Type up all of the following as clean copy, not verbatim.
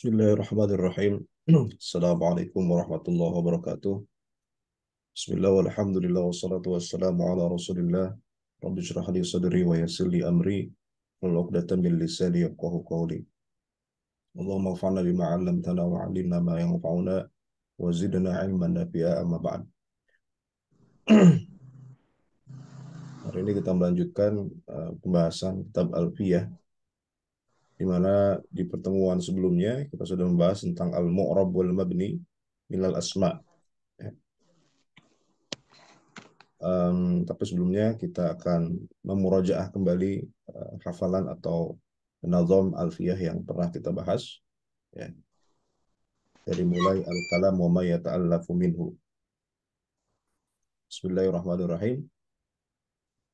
Bismillahirrahmanirrahim. Assalamualaikum warahmatullahi wabarakatuh. Bismillah walhamdulillah wassalatu wassalamu ala rasulillah. Rabbi syrah li sadri wa yassir li amri wahlul 'uqdatam min lisani yafqahu qawli. Allahumma anfa'na bima 'allamtana wa 'allimna ma yanfa'una wa zidna 'ilman nafi'a amma ba'd. Hari ini kita melanjutkan pembahasan kitab Alfiyah, di mana di pertemuan sebelumnya kita sudah membahas tentang al-mu'rab wal mabni minal asma'. Tapi sebelumnya kita akan memurajaah kembali hafalan atau nazam alfiyah yang pernah kita bahas, ya, dari mulai al-kalam wa ma yata'allafu minhu. Bismillahirrahmanirrahim.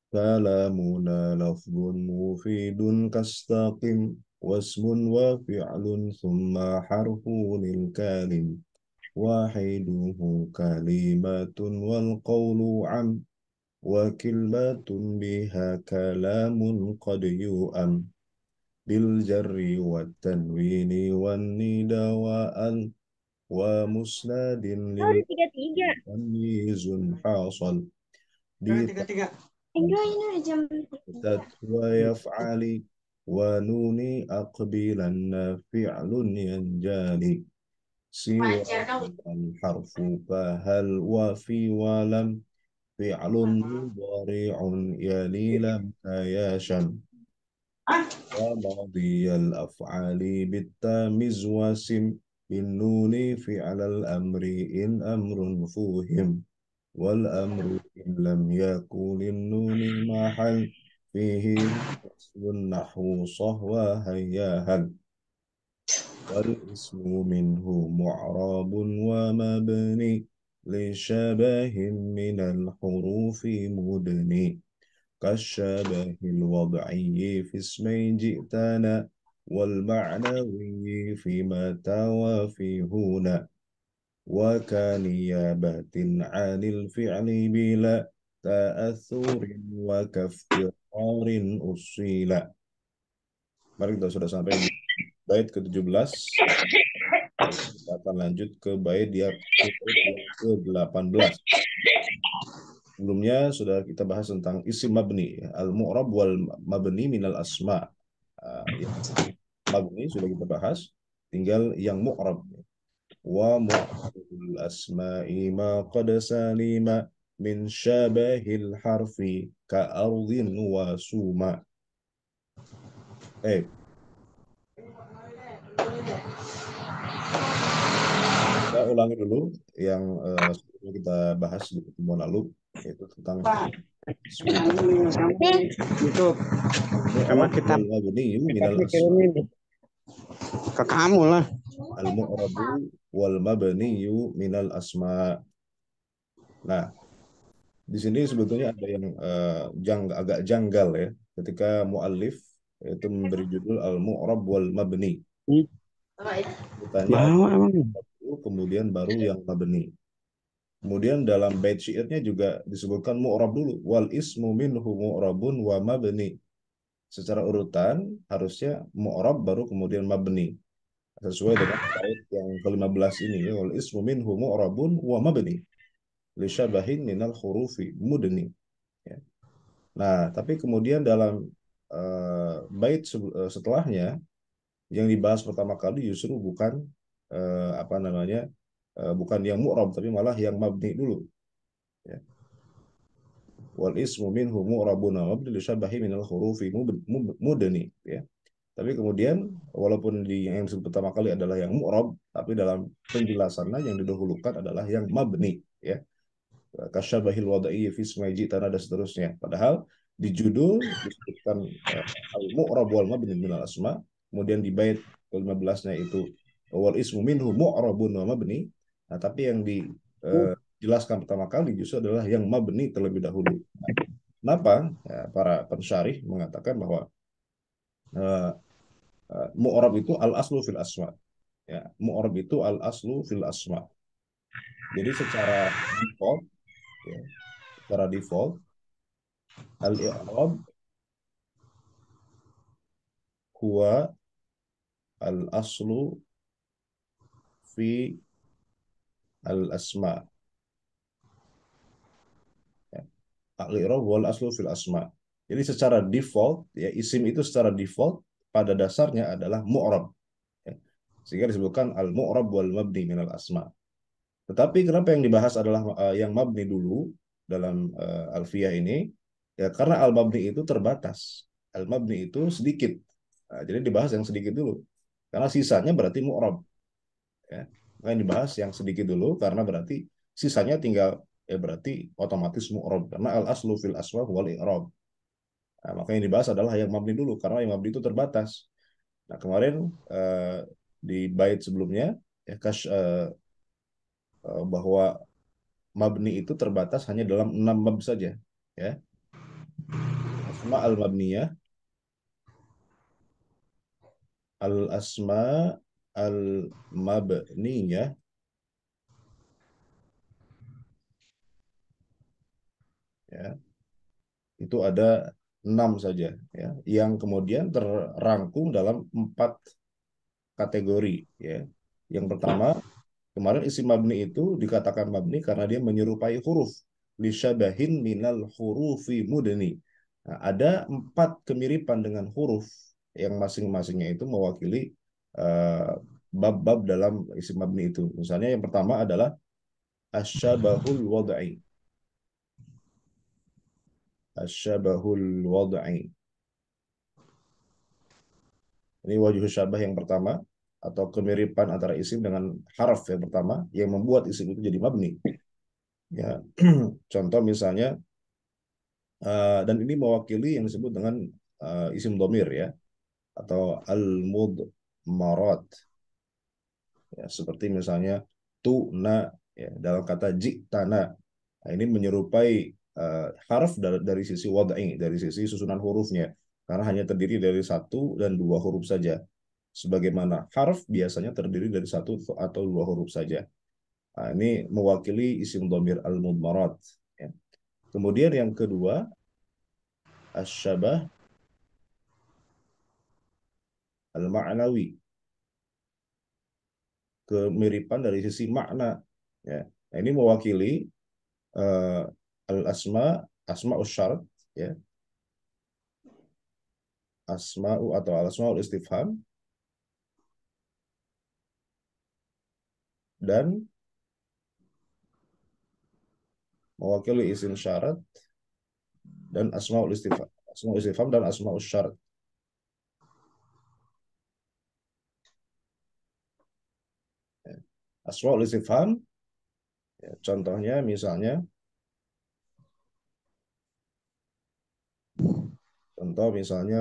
Kalamuna lafzun mufidun kastaqim wasmun wa fi'lun thumma harfun kalim wahiduhu kalimatun wal qawlu am وكلمة بها كلام قد يؤم بالجر والتنوين والندى وأن ومسند Oh, ada tiga-tiga. للتمييز حاصل Tiga-tiga. Enggak, ini jam. بتت ويفعل ونون أقبلا فعل ينجلي سوى الحرف فهل وفي ولم فعل مضارع يلي لم يشم وماضي الأفعال بالتامز وسم بالنون فعل الأمر إن أمر فوهم والأمر إن لم يكن النون محل فيه اسم النحو صهو هيا هل والاسم منه معرب ومبني لشبه من الحروف مدني كالشبه الوضعي في اسمي جئتنا والمعنوي في متى وفي هنا وكنيابة عن الفعل بلا تأثر وكافتقار أصيلا. Mari kita sudah sampai di bait ke-17. Kita akan lanjut ke bait yang ke-18. Sebelumnya sudah kita bahas tentang isim mabni, al-mu'rab wal mabni minal asma. Yang mabni sudah kita bahas, tinggal yang mu'rab. Wa mu'rabul asma'i ma qad salima min syabahil harfi ka ardhin wa suma. Kita ulangi dulu yang sebelumnya kita bahas di pertemuan lalu, yaitu tentang YouTube sama kita minal asma. ke kamu lah. Al-mu'rabu wal mabniyu minal asma. Nah, di sini sebetulnya ada yang agak janggal, ya, ketika muallif itu memberi judul al-mu'rab wal mabni. Ditanya kemudian baru yang mabni. Kemudian dalam bait syairnya juga disebutkan mu'rab dulu, wal ismu minhu mu'rabun wa mabni. Secara urutan harusnya mu'rab baru kemudian mabni, sesuai dengan bait yang ke-15 ini, ya, wal ismu minhu mu'rabun wa mabni li syabahin minal hurufi mudni, ya. Nah, tapi kemudian dalam bait setelahnya yang dibahas pertama kali justru bukan apa namanya, bukan yang mu'rab tapi malah yang mabni dulu, ya. Wal ismu minhu mu'rabun wa mabni li syabahin minal hurufi mudni, ya. Tapi kemudian walaupun yang disebut pertama kali adalah yang mu'rab, tapi dalam penjelasannya yang didahulukan adalah yang mabni, ya. Kasyabahil wada'i fi ismai ji'tana dan seterusnya. Padahal di judul disebutkan al-mu'rab wal mabni minal asma, kemudian di bait ke-15-nya itu wal ismu minhu mu'rabun wa mabni. Nah, tapi yang dijelaskan pertama kali justru adalah yang mabni terlebih dahulu. Kenapa? Ya, para pensyarih mengatakan bahwa uh, mu'rab itu al-aslu fil asma. Ya, mu'rab itu al-aslu fil asma. Jadi ya, secara default al-i'rab huwa al-aslu fi al-asma. Ya. Al-i'rab wal aslu fil asma. Jadi secara default ya isim itu secara default pada dasarnya adalah mu'rab. Ya. Sehingga disebutkan al-mu'rab wal mabni minal asma. Tetapi kenapa yang dibahas adalah yang mabni dulu dalam alfiyah ini? Ya karena al-mabni itu terbatas. Al-mabni itu sedikit. Nah, jadi dibahas yang sedikit dulu. Karena sisanya berarti mu'rab. Ya. Maka yang dibahas yang sedikit dulu karena berarti sisanya tinggal ya berarti otomatis mu'rab. Karena al-aslu fil asma wal i'rab. Nah, maka yang dibahas adalah yang mabni dulu karena yang mabni itu terbatas. Nah, kemarin di bait sebelumnya ya bahwa mabni itu terbatas hanya dalam 6 bab saja ya. Asma al-mabniyah, al-asma al-mabniyah ya. Itu ada 6 saja ya yang kemudian terrangkum dalam 4 kategori ya. Yang pertama, kemarin isim mabni itu dikatakan mabni karena dia menyerupai huruf lisyabahin minal hurufi mudni. Nah, ada 4 kemiripan dengan huruf yang masing-masingnya itu mewakili bab-bab dalam isim mabni itu. Misalnya yang pertama adalah asyabahul wad'i. Asyabahul wad'i. Ini wajah syabah yang pertama atau kemiripan antara isim dengan harf yang pertama yang membuat isim itu jadi mabni. Ya, contoh misalnya dan ini mewakili yang disebut dengan isim domir ya atau al-mudmarat ya seperti misalnya tu na ya dalam kata jitana. Nah, ini menyerupai harf dari sisi wad'i dari sisi susunan hurufnya karena hanya terdiri dari satu dan dua huruf saja sebagaimana harf biasanya terdiri dari satu atau dua huruf saja. Nah, ini mewakili isim domir al-mudmarat ya. Kemudian yang kedua asyabah al-ma'nawi, kemiripan dari sisi makna ya. Nah, ini mewakili uh, al-asma, asma'us syarat ya, asma'u atau al-asma'ul istifham dan mewakili isim syarat dan asma'ul istifham dan asma'us syarat. Ya. Asma'ul istifham ya, contohnya misalnya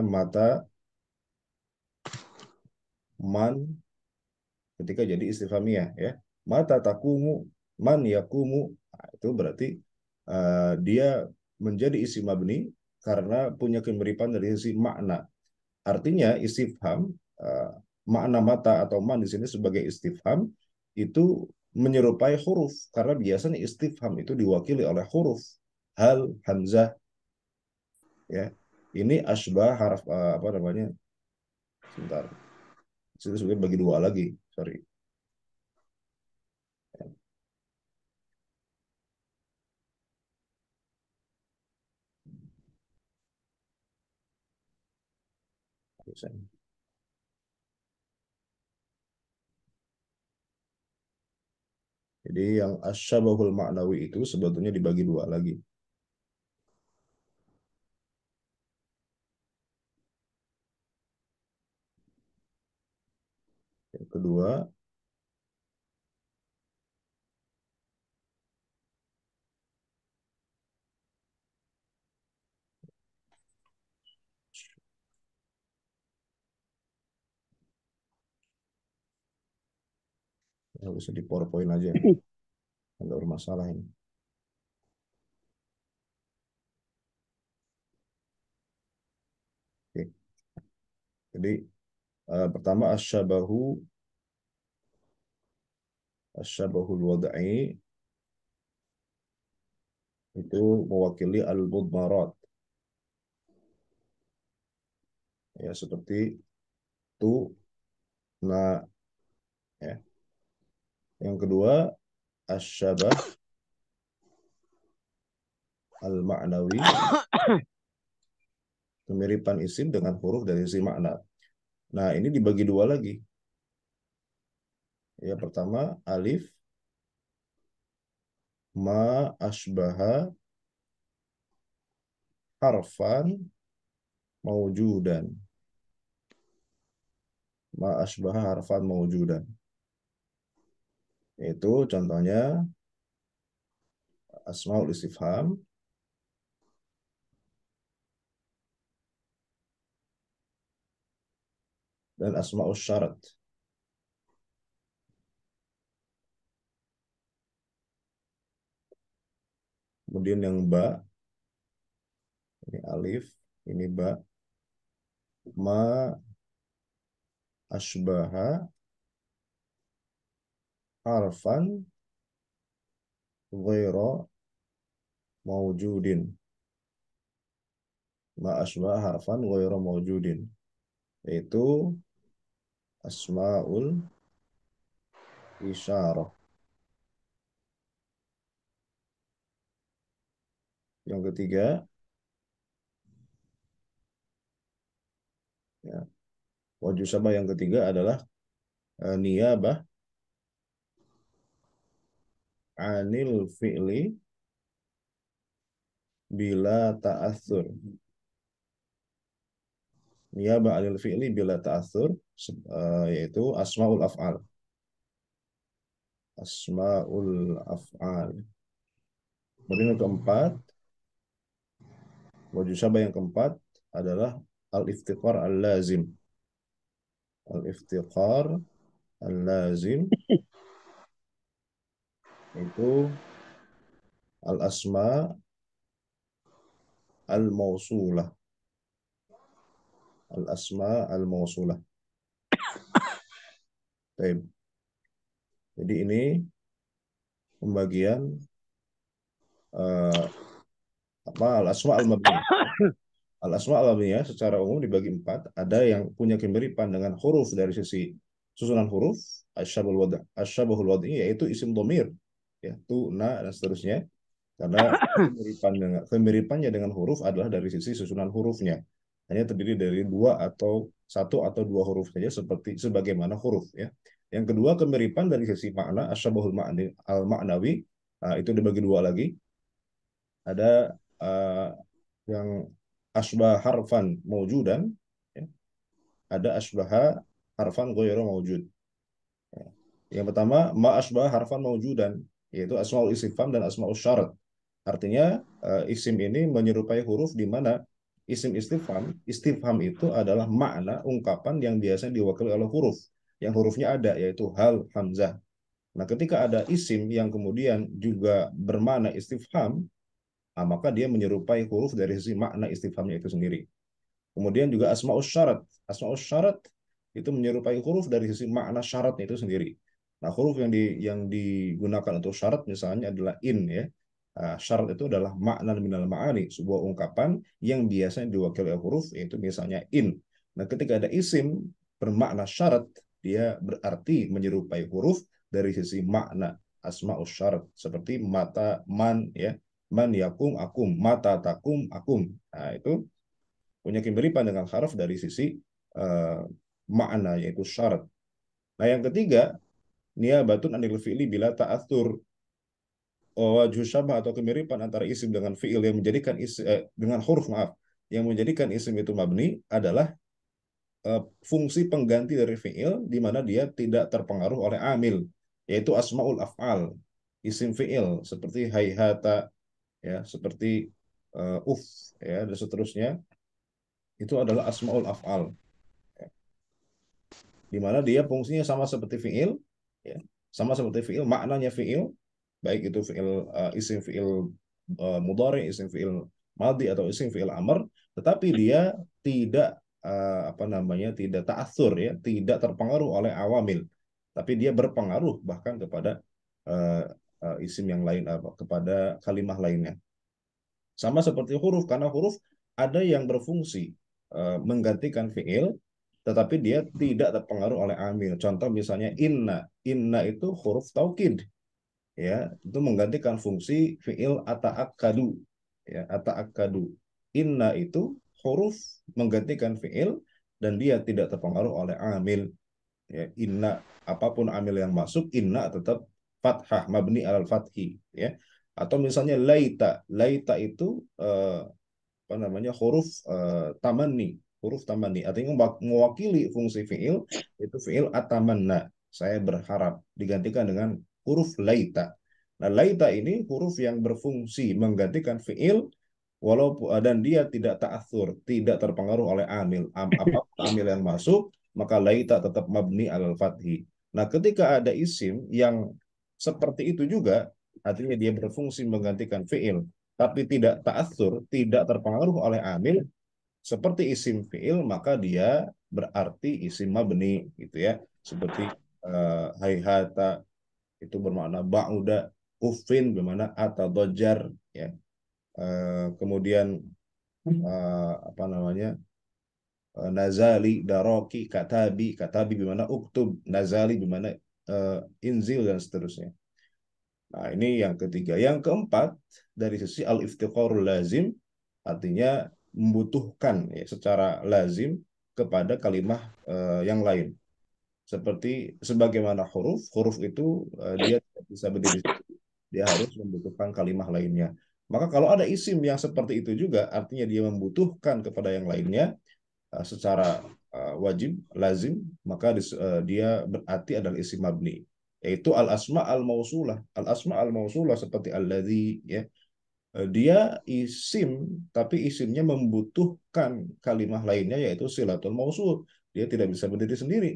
mata, man ketika jadi istifhamiyah ya. Mata takumu, man yakumu. Nah, itu berarti dia menjadi isim mabni karena punya kemiripan dari sisi makna. Artinya istifham makna mata atau man di sini sebagai istifham itu menyerupai huruf karena biasanya istifham itu diwakili oleh huruf hal, hamzah ya. Ini asbah haraf apa namanya? Sebentar. Itu sebenarnya bagi dua lagi. Sorry. Jadi yang asyabahul ma'nawi itu sebetulnya dibagi dua lagi. Yang kedua, ya bisa di PowerPoint aja, nggak bermasalah ini. Oke. Jadi pertama asyabahul wad'i itu mewakili al-mudmarat ya seperti tu na ya. Yang kedua, asyabah al-ma'nawi, kemiripan isim dengan huruf dari sisi makna. Nah, ini dibagi dua lagi. Ya, pertama, alif ma asbaha harfan maujudan. Ma asbaha harfan maujudan. Itu contohnya asmaul istifham dan asmaul syarat. Kemudian yang ba, ini alif, ini ba, ma asbaha harfan ghaira maujudin. Ma asbaha harfan ghaira maujudin. Yaitu asmaul isyarah. Yang ketiga, ya, wajib sabah yang ketiga adalah niyabah anil fi'li bila ta'athur. Niyabah anil fi'li bila ta'athur, yaitu asmaul af'al. Asmaul af'al. Kemudian yang keempat, wajib sabah yang keempat adalah al-iftiqar al-lazim. Al-iftiqar al-lazim itu al-asma al-mausulah. Al-asma al-mausulah. Baik. Jadi ini pembagian uh, al-asma al-mabniyah. Al-asma al-mabniyah secara umum dibagi empat. Ada yang punya kemiripan dengan huruf dari sisi susunan huruf, asyabahul wad'i, yaitu isim domir, ya, tu, na, dan seterusnya. Karena kemiripannya dengan huruf adalah dari sisi susunan hurufnya. Hanya terdiri dari dua atau satu atau dua huruf saja seperti sebagaimana huruf, ya. Yang kedua, kemiripan dari sisi makna, asyabahul ma'ni al-ma'nawi, itu dibagi dua lagi. Ada yang asbah harfan maujudan, ya. Ada asbah harfan ghairu maujud. Ya. Yang pertama, ma asbah harfan maujudan, yaitu asmaul istifham dan asmaul syarat. Artinya isim ini menyerupai huruf di mana isim istifham itu adalah makna ungkapan yang biasanya diwakili oleh huruf. Yang hurufnya ada, yaitu hal, hamzah. Nah, ketika ada isim yang kemudian juga bermakna istifham, maka dia menyerupai huruf dari sisi makna istifhamnya itu sendiri. Kemudian juga asmaul syarat. Asmaul syarat itu menyerupai huruf dari sisi makna syaratnya itu sendiri. Nah, huruf yang digunakan untuk syarat misalnya adalah in, ya. Syarat itu adalah makna minal ma'ani, sebuah ungkapan yang biasanya diwakili oleh huruf, yaitu misalnya in. Nah, ketika ada isim bermakna syarat, dia berarti menyerupai huruf dari sisi makna asmaul syarat, seperti mata, man, ya. Man yakum akum, mata takum akum. Nah, itu punya kemiripan dengan harf dari sisi uh, makna, yaitu syarat. Nah, yang ketiga, niyabatun anil fi'li bila ta'athur. Wajhu syabah atau kemiripan antara isim dengan fi'il yang menjadikan dengan huruf, maaf, yang menjadikan isim itu mabni adalah fungsi pengganti dari fi'il di mana dia tidak terpengaruh oleh amil, yaitu asmaul af'al, isim fi'il seperti hayhata, ya, seperti uf, ya, dan seterusnya. Itu adalah asmaul af'al, di mana dia fungsinya sama seperti fiil, ya, sama seperti fiil, maknanya fiil, baik itu fiil isim fiil mudhari, isim fiil madhi, atau isim fiil amr, tetapi dia tidak apa namanya, tidak ta'athur, ya, tidak terpengaruh oleh awamil, tapi dia berpengaruh bahkan kepada uh, isim yang lain, kepada kalimah lainnya. Sama seperti huruf, karena huruf ada yang berfungsi menggantikan fiil, tetapi dia tidak terpengaruh oleh amil. Contoh misalnya inna itu huruf taukid, ya, itu menggantikan fungsi fiil ata'akkadu, ya, ata'akkadu. Inna itu huruf menggantikan fiil dan dia tidak terpengaruh oleh amil, ya. Inna, apapun amil yang masuk, inna tetap fathah mabni alal fathi, ya. Atau misalnya laita itu apa namanya, huruf tamanni, huruf tamanni artinya mewakili fungsi fiil, itu fiil atamanna, saya berharap, digantikan dengan huruf laita. Nah, laita ini huruf yang berfungsi menggantikan fiil, walaupun dan dia tidak ta'athur, tidak terpengaruh oleh amil. Apa amil yang masuk, maka laita tetap mabni alal fathi. Nah, ketika ada isim yang seperti itu juga, artinya dia berfungsi menggantikan fiil, tapi tidak ta'athur, tidak terpengaruh oleh amil, seperti isim fiil, maka dia berarti isim mabni, gitu ya. Seperti hayhata itu bermakna ba'uda, ufin bermakna atadojjar, ya. Kemudian apa namanya, nazali, daroki, katabi bermakna uktub, nazali bermakna inzil, dan seterusnya. Nah, ini yang ketiga. Yang keempat, dari sisi al-iftiqarul lazim, artinya membutuhkan, ya, secara lazim kepada kalimah yang lain. Seperti sebagaimana huruf, huruf itu dia tidak bisa berdiri, dia harus membutuhkan kalimah lainnya. Maka kalau ada isim yang seperti itu juga, artinya dia membutuhkan kepada yang lainnya secara wajib, lazim, maka dia berarti adalah isim mabni, yaitu al-asma al-mausulah. Al-asma al-mausulah seperti alladzi, ya, dia isim, tapi isimnya membutuhkan kalimah lainnya, yaitu silatul mausul. Dia tidak bisa berdiri sendiri.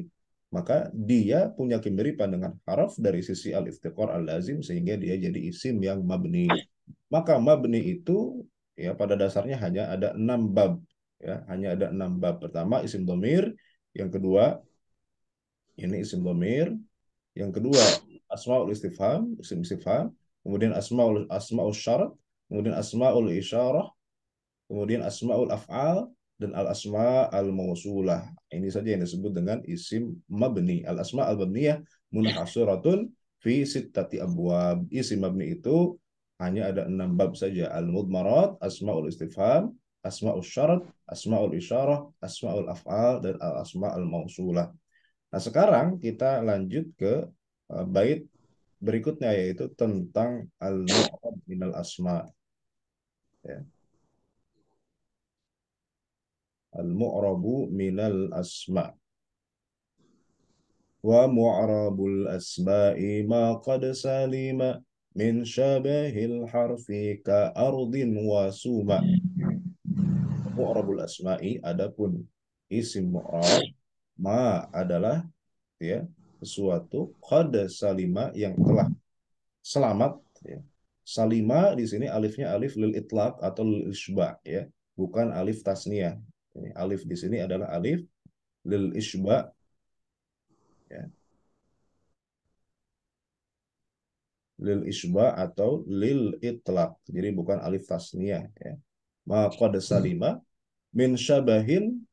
Maka dia punya kemiripan dengan haraf dari sisi al-iftiqar al-lazim, sehingga dia jadi isim yang mabni. Maka mabni itu, ya, pada dasarnya hanya ada 6 bab, ya, hanya ada 6 bab. Pertama isim domir, yang kedua ini isim domir, yang kedua asmaul istifham, isim istifham, kemudian asmaul syarat, kemudian asmaul isyarah, kemudian asmaul af'al, dan al asma al mausulah. Ini saja yang disebut dengan isim mabni. Al asma al mabniyah munhasiratun fi sittati abwab. Isim mabni itu hanya ada 6 bab saja. Al mudmarat, asmaul istifham, asmaul syarat, asmaul isyarah, asmaul af'al, dan al asma al mausulah. Nah, sekarang kita lanjut ke bait berikutnya, yaitu tentang al-mu'rab minal asma, ya. Al-mu'rabu minal asma. Wa mu'rabul asma'i ma qad salima min syabahil harfi ka ardin wa suma. Mu'rabul asma'i, adapun isim mu'rab, ma adalah, ya, sesuatu qad salima yang telah selamat, ya. Salima di sini alifnya alif lil itlaq atau lil isba, ya, bukan alif tasniyah. Ini alif di sini adalah alif lil isba, ya, lil isba atau lil itlaq. Jadi bukan alif tasniyah, ya. Maka salima min syabahin,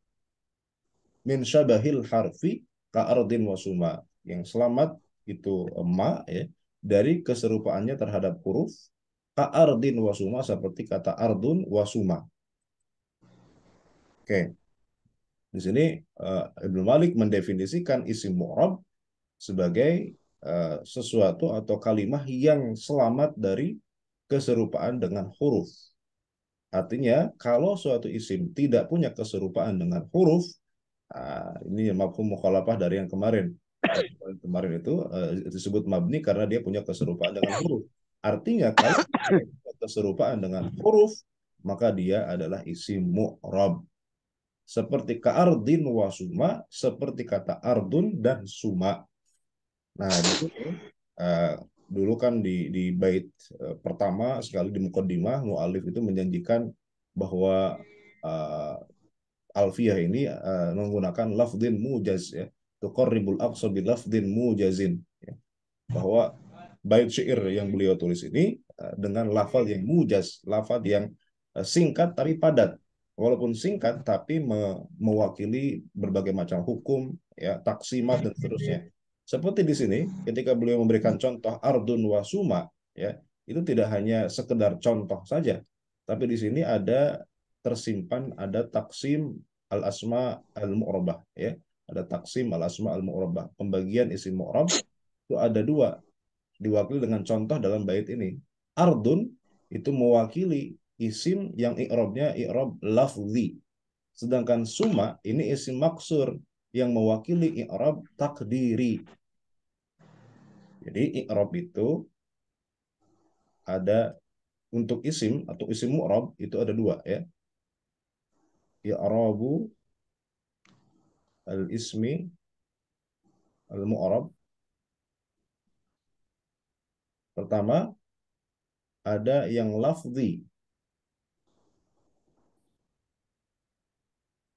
min syabahil harfi ka ardin wasuma. Yang selamat itu ma, ya, dari keserupaannya terhadap huruf ka ardin wasuma, seperti kata ardun wasuma. Oke, di sini Ibnu Malik mendefinisikan isim mu'rab sebagai sesuatu atau kalimah yang selamat dari keserupaan dengan huruf. Artinya, kalau suatu isim tidak punya keserupaan dengan huruf, ini mafhum mukhalafah dari yang kemarin. Yang kemarin itu disebut mabni karena dia punya keserupaan dengan huruf. Artinya, kalau dia punya keserupaan dengan huruf, maka dia adalah isim mu'rab. Seperti ka'ardin wa suma, seperti kata ardun dan suma. Nah, di sini uh, dulu kan di bait pertama sekali di muqaddimah, mu'alif itu menjanjikan bahwa uh, alfiyah ini menggunakan lafdhin mujaz, ya. Tuqarribul aqsa bi lafdhin mujazin, ya. Bahwa bait syair yang beliau tulis ini dengan lafal yang mujaz, lafal yang singkat tapi padat. walaupun singkat tapi mewakili berbagai macam hukum, ya, taksimat dan seterusnya. Seperti di sini, ketika beliau memberikan contoh ardun wasuma, ya, itu tidak hanya sekedar contoh saja, tapi di sini ada tersimpan ada taksim al asma al mu'rabah, ya, ada taksim al asma al mu'rabah, pembagian isim mu'rab itu ada dua, diwakili dengan contoh dalam bait ini. Ardun itu mewakili isim yang i'rabnya i'rab lafzi. Sedangkan suma ini isim maksur yang mewakili i'rab takdiri. Jadi i'rab itu ada untuk isim atau isim mu'rab itu ada dua, ya. I'rabu al-ismi al-mu'rab. Pertama ada yang lafzi.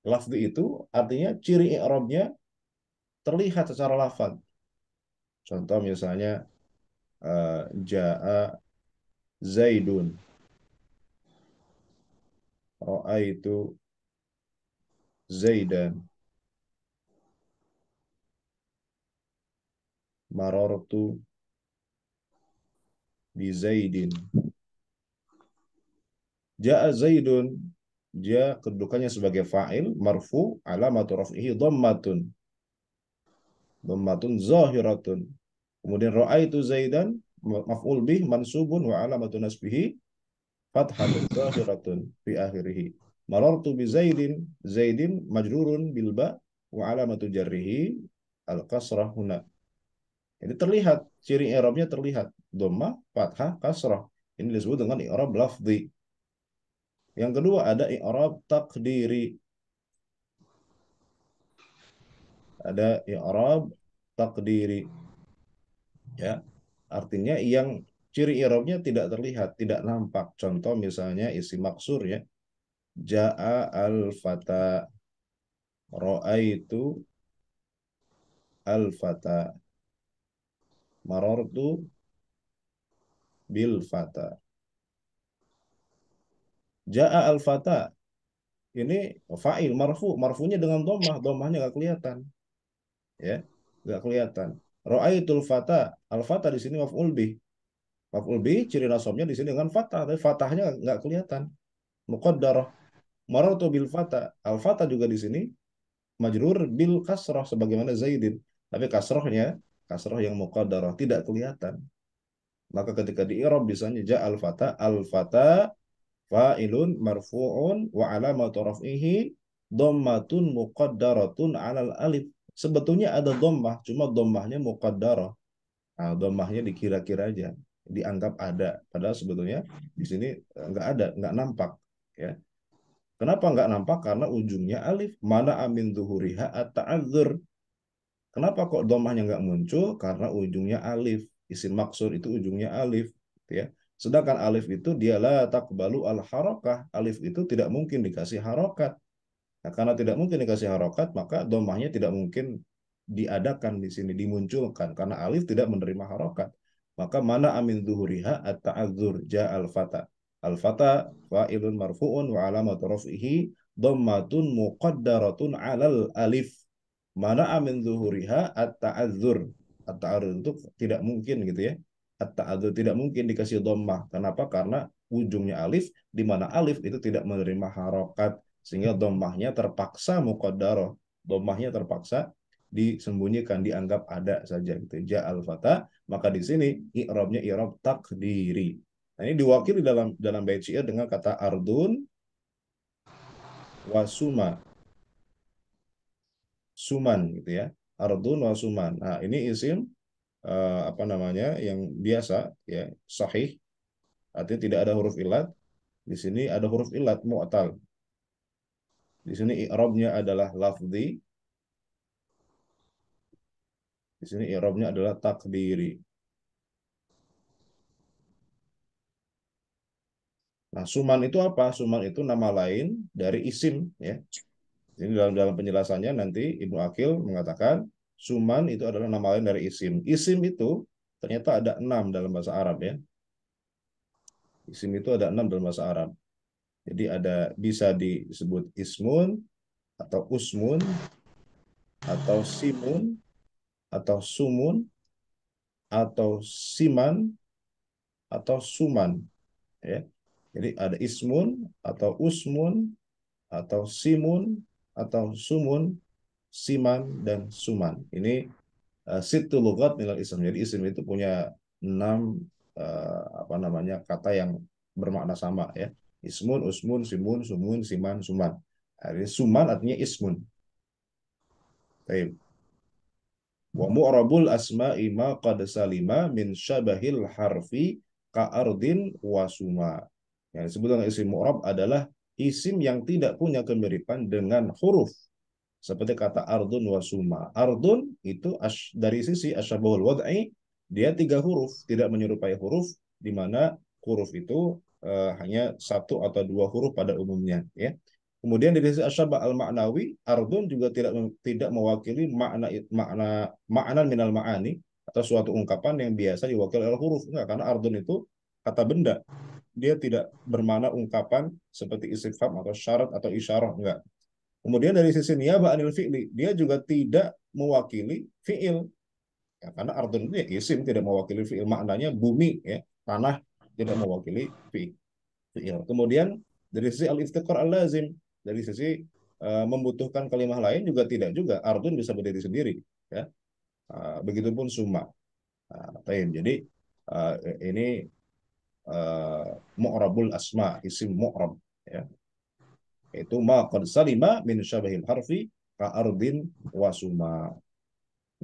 Lafzi itu artinya ciri i'rabnya terlihat secara lafaz. Contoh misalnya ja'a Zaidun, ra'aitu Zaidan, marartu bi Zaidin. Ja'a Zaidun, dia kedudukannya sebagai fa'il marfu, alamatu raf'ihi dhammatun, dhammatun zahiratun. Kemudian ra'aitu Zaidan maf'ul bih mansubun wa alamatu nasbihi fathatun zahiratun fi akhirih. Marartu bi Zaidin, Zaidin majrurun bil ba wa alamatu jarrihi al kasrah huna. Ini terlihat, ciri i'rabnya terlihat. Dhammah, fathah, kasrah. Ini disebut dengan i'rab lafzi. Yang kedua ada i'rab takdiri. Ada i'rab takdiri. Ya. Artinya yang ciri i'rabnya tidak terlihat, tidak nampak. Contoh misalnya isi maksur, ya. Ja'a al-fata. Ra'aitu al-fata. Marartu bil fata. Ja'a al-fata. Ini fa'il marfu, marfunya dengan dhammah, dhammahnya nggak kelihatan, ya, nggak kelihatan. Ra'aitul fata, al fata di sini maf'ul bih, maf'ul bih ciri nasabnya di sini dengan fatah, tapi fatahnya nggak kelihatan, muqaddarah. Marartu bil fata, al fata juga di sini majrur bil kasrah sebagaimana Zaidin, tapi kasrah yang muqaddarah tidak kelihatan. Maka ketika di i'rab bisanya ja al fata fa'ilun marfu'un wa alamatu raf'ihi dhammatun muqaddaratun 'alal alif. Sebetulnya ada dhammah, cuma dhammahnya muqaddarah. Nah, dhammahnya dikira-kira aja, dianggap ada, padahal sebetulnya di sini nggak ada, nggak nampak, ya. Kenapa nggak nampak? Karena ujungnya alif. Mana amin zuhuriha at-ta'adzur. Kenapa kok dhammahnya nggak muncul? Karena ujungnya alif. Isim maksur itu ujungnya alif, ya. Sedangkan alif itu dia la taqbalu al harakah. Alif itu tidak mungkin dikasih harokat. Nah, karena tidak mungkin dikasih harokat, maka dhammahnya tidak mungkin diadakan di sini, dimunculkan karena alif tidak menerima harokat. Maka mana amin zuhuriha at-ta'adzur ja al-fata. Al-fata fa'ilun marfu'un wa alamatu raf'ihi dhammatun muqaddaratun 'alal alif. Mana amin zuhuriha at-ta'adzur. At-ta'adzur itu tidak mungkin, gitu, ya. At-ta'adzur tidak mungkin dikasih dhammah. Kenapa? Karena ujungnya alif, di mana alif itu tidak menerima harokat, sehingga dhammahnya terpaksa muqaddarah. Dhammahnya terpaksa disembunyikan, dianggap ada saja, gitu. Ja al-fata, maka di sini i'rabnya i'rab takdiri. Nah, ini diwakili dalam bait syair dengan kata ardun wasuma, suman, gitu, ya. Ardun wasuman. Nah, ini isim apa namanya yang biasa, ya, sahih, artinya tidak ada huruf ilat. Di sini ada huruf ilat mu'tal. Di sini i'rabnya adalah lafzi. Di sini i'rabnya adalah takdiri. Nah, suman itu apa? Suman itu nama lain dari isim, ya. Ini dalam penjelasannya nanti Ibnu Aqil mengatakan suman itu adalah nama lain dari isim. Isim itu ternyata ada 6 dalam bahasa Arab, ya. Isim itu ada 6 dalam bahasa Arab. Jadi bisa disebut ismun atau usmun atau simun atau sumun atau siman atau suman, ya. Jadi ada ismun atau usmun atau simun atau sumun, siman dan suman. Ini situ lugat minal ism. Jadi ism itu punya 6 apa namanya kata yang bermakna sama, ya. Ismun, usmun, simun, sumun, siman, suman. Jadi suman artinya ismun. Baik. Wa mu'rabul asma'i ma qad salima min syabahil harfi ka ardin wa suma. Yang disebut dengan isim mu'rab adalah isim yang tidak punya kemiripan dengan huruf. Seperti kata ardun wa suma. Ardun itu dari sisi asyabahul wad'i, dia 3 huruf, tidak menyerupai huruf, di mana huruf itu hanya 1 atau 2 huruf pada umumnya, ya. Kemudian dari sisi asyabah al-ma'nawi, ardun juga tidak mewakili makna makna makna minal ma'ani atau suatu ungkapan yang biasa diwakili oleh huruf. Enggak, karena ardun itu kata benda. Dia tidak bermakna ungkapan seperti istifham atau syarat atau isyarah, enggak. Kemudian dari sisi niyabah anil fi'li, dia juga tidak mewakili fi'il. Ya, karena ardun itu ya isim, tidak mewakili fi'il. Maknanya bumi, ya, tanah, tidak mewakili fi'il. Kemudian dari sisi al-iftiqar al-lazim, dari sisi membutuhkan kalimat lain juga tidak juga. Ardun bisa berdiri sendiri, ya. Begitupun summa. Jadi ini mu'rabul asma, isim mu'rab, ya. Itu ma qad salima min syabahil harfi ka ardin wa suma.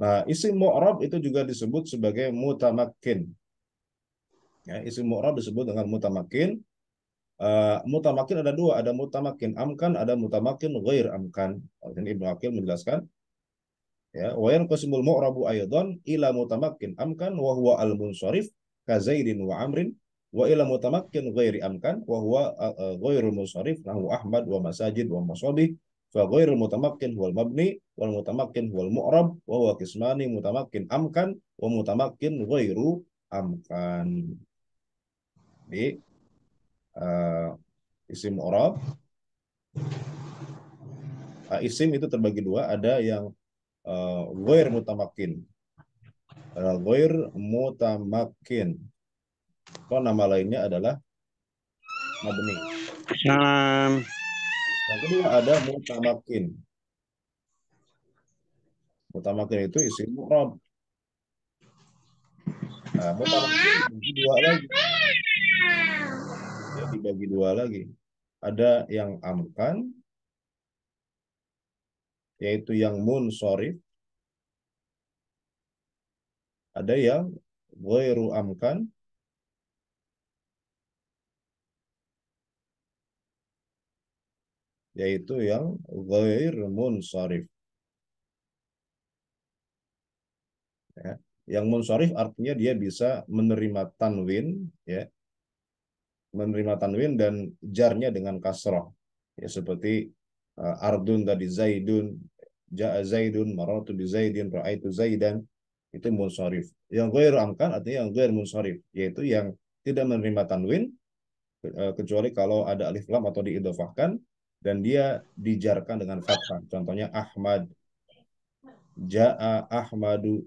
Nah, isim mu'rab itu juga disebut sebagai mutamakkin. Ya, isim mu'rab disebut dengan mutamakkin. Mutamakin ada 2, ada mutamakin amkan, ada mutamakin ghair amkan. Ini Ibnu Aqil menjelaskan, ya, wa yanqasimul mu'rabu aydan ila mutamakin amkan wa huwa al-munsharif ka Zaidin wa Amrin, wa ila mutamakin ghairi amkan wa huwa ghairul munsharif nahu Ahmad wa Masajid wa Masabih, fa ghairul mutamakin huwal mabni wal mutamakin huwal mu'rab wa huwa qismani mutamakin amkan wa mutamakin ghairu amkan. Jadi isim mu'rab, isim itu terbagi 2, ada yang ghair mutamakin. Ghair mutamakin. Kalau nama lainnya adalah mabni. Salam. Yang kedua ada mutamakin. Mutamakin itu isim mu'rab. Nah, mutamakin dibagi 2 lagi. Ya, dibagi 2 lagi. Ada yang amkan, yaitu yang munsorif. Ada yang ghairu amkan, yaitu yang ghair munsharif, ya. Yang munsharif artinya dia bisa menerima tanwin, ya, menerima tanwin dan jarnya dengan kasrah, ya, seperti ardun tadi zaidun, ja'a zaidun, marartu bi zaidin, ra'aitu zaidan, itu munsharif. Yang ghair amkan artinya yang ghair munsharif, yaitu yang tidak menerima tanwin kecuali kalau ada alif lam atau diidhofahkan dan dia dijarkan dengan fathah. Contohnya Ahmad, ja'a Ahmadu,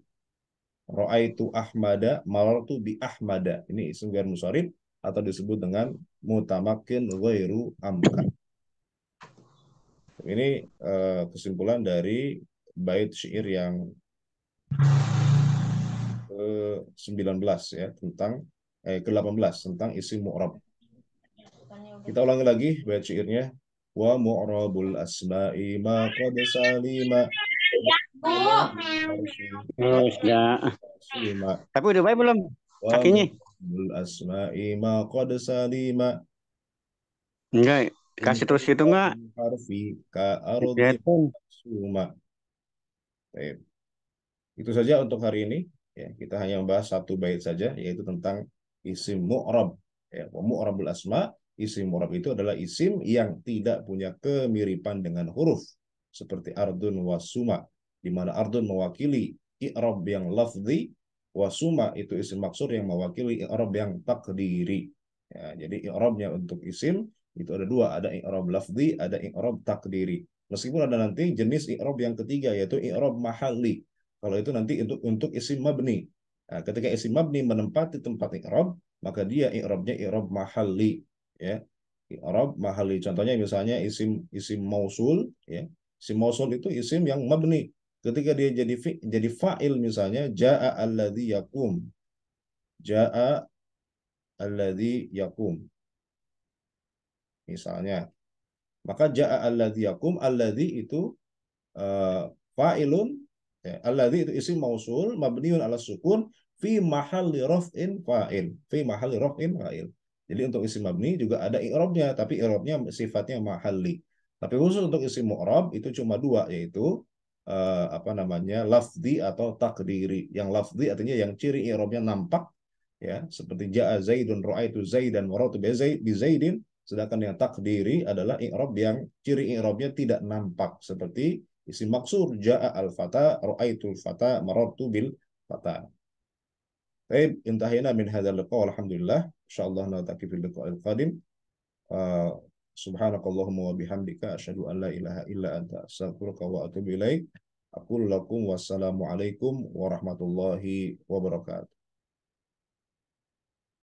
ra'aitu Ahmada, marartu bi Ahmada. Ini isim ghair munsharif atau disebut dengan mutamakin ghairu amkan. Ini kesimpulan dari bait syair yang ke-19, ya, tentang ke-18 tentang isim mu'rab. Kita ulangi lagi bait syairnya. Wa mu'rabul asma'i ma qad salima Tapi udah baik belum wa kakinya? mu'rabul asma'i ma qad salima Enggak, kasih terus itu enggak? harfi ka ardin Headphone. suma. Baik. Itu saja untuk hari ini. Ya, kita hanya membahas 1 bait saja, yaitu tentang isim mu'rab. Ya, mu'rabul asma, isim mu'rab itu adalah isim yang tidak punya kemiripan dengan huruf, seperti ardun wasuma, di mana ardun mewakili i'rab yang lafzi, wasuma itu isim maksur yang mewakili i'rab yang takdiri. Ya, jadi i'rabnya untuk isim Itu ada dua, ada i'rab lafzi, ada i'rab takdiri. Meskipun ada nanti jenis i'rab yang ketiga yaitu i'rab mahalli. Kalau itu nanti untuk isim mabni. Nah, ketika isim mabni menempati tempat i'rab, maka dia i'rabnya i'rab mahalli, ya. I'rab mahalli. Contohnya misalnya isim isim mausul, ya. Isim mausul itu isim yang mabni. Ketika dia jadi fa'il misalnya jaa alladzi yakum. Jaa alladzi yakum. Misalnya, maka jaa alladzi yakum, alladzi itu fa'ilun, ya, alladzi itu isim mausul mabniun ala sukun fi mahalli raf'in fa'il, fi mahalli raf'in fa'il. Jadi untuk isim mabni juga ada i'rabnya, tapi i'rabnya sifatnya mahalli. Tapi khusus untuk isim mu'rab itu cuma dua, yaitu apa namanya, lafzi atau takdiri. Yang lafzi artinya yang ciri i'rabnya nampak, ya, seperti jaa zaidun, ra'aitu zaidan, marartu bi zaidin. Sedangkan yang takdiri adalah i'rab yang ciri i'rabnya tidak nampak, seperti isim maksur jaa al-fata, ra'aitul fata, marartu bil fata. Baik, intahina min hadzal liqa, alhamdulillah. Insyaallah naltaqi fil liqa'il qadim. Uh, Subhanakallahumma wa bihamdika asyhadu an la ilaha illa anta astaghfiruka wa atubu ilaik. Aqulu lakum wassalamu alaikum warahmatullahi wabarakatuh.